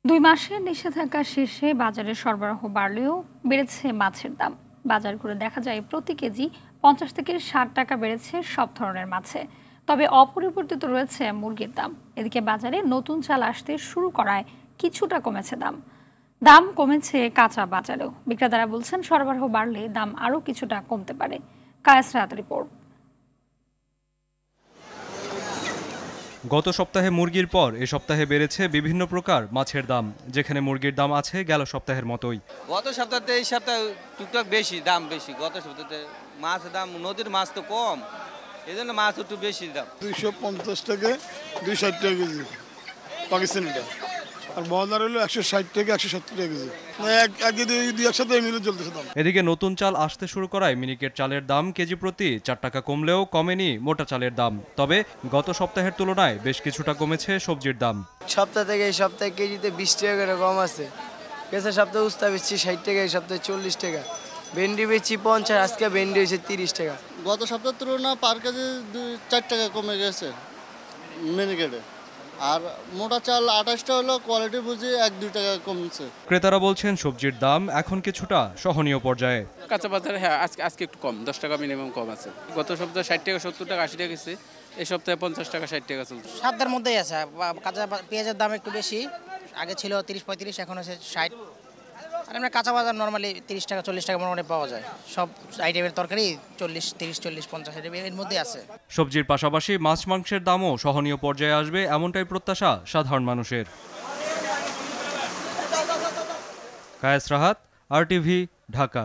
2 মাসের নিষেধাজ্ঞা শেষে বাজারে সরবরাহ বাড়লেও বেড়েছে মাছের দাম। বাজার ঘুরে দেখা যায় প্রতি কেজি 50 থেকে 60 টাকা বেড়েছে সব ধরনের মাছে। তবে অপরিবর্তিত রয়েছে মুরগির দাম। এদিকে বাজারে নতুন চাল আসতে শুরু করায় কিছুটা কমেছে দাম কমেছে কাঁচা বাজারেও। বিক্রেতারা বলছেন সরবরাহ বাড়লে দাম আরও কিছুটা কমতে পারে। কায়েস রাত রিপোর্ট। গত সপ্তাহে মুরগির পর এ সপ্তাহে বেড়েছে বিভিন্ন প্রকার মাছের দাম, যেখানে মুরগির দাম আছে গেল সপ্তাহের মতোই। গত সপ্তাহে এই সপ্তাহে টুকটাক বেশি দাম বেশি। গত সপ্তাহে মাছের দাম, নদীর মাছ তো কম, এই জন্য মাছ একটু বেশি দাম। 250 থেকে 260 টাকা কেজি পাকিস্তানিটা, আর বর্ডার হলো 160 থেকে 170 টাকা কেজি। একসাথে মিলে চলতেছে দাম। এদিকে নতুন চাল আসতে শুরু করায় মিনিকেট চালের দাম কেজি প্রতি 4 টাকা কমলেও কমেনি মোটা চালের দাম। তবে গত সপ্তাহের তুলনায় বেশ কিছুটা কমেছে সবজির দাম। সপ্তাহ থেকে এই সপ্তাহে কেজিতে 20 টাকা করে কম আছে। গেছে সপ্তাহে উস্তা বেচছি 60 টাকা, এই সপ্তাহে 40 টাকা। ভেন্ডি বেচছি 50, আজকে ভেন্ডি হয়েছে 30 টাকা। গত সপ্তাহের তুলনায় পার কেজি 4 টাকা কমে গেছে মিনিকেটে। আর মোটা চাল 28টা হলো, কোয়ালিটি বুঝে 1-2 টাকা কমছে। ক্রেতারা বলছেন সবজির দাম এখন কিছুটা সহনীয় পর্যায়ে। কাঁচা বাজারে হ্যাঁ আজকে একটু কম, 10 টাকা মিনিমাম কম আছে। গত সপ্তাহে 60 টাকা 70 টাকা 80 টাকা গেছে, এই সপ্তাহে 50 টাকা 60 টাকা চলছে। সাধ্যের মধ্যেই আছে। কাঁচা পেঁয়াজের দাম একটু বেশি, আগে ছিল 30-35, এখন আছে 60। আর আমরা কাঁচা বাজার নর্মালি 30 টাকা 40 টাকা মোটামুটি পাওয়া যায়। সব আইটেমের তরকারি 40-30-40-50 এর মধ্যে আছে। সবজির পাশাপাশি মাছ মাংসের দামও সহনীয় পর্যায়ে আসবে, এমনটাই প্রত্যাশা সাধারণ মানুষের। কায়েস রাহাত, RTV, ঢাকা।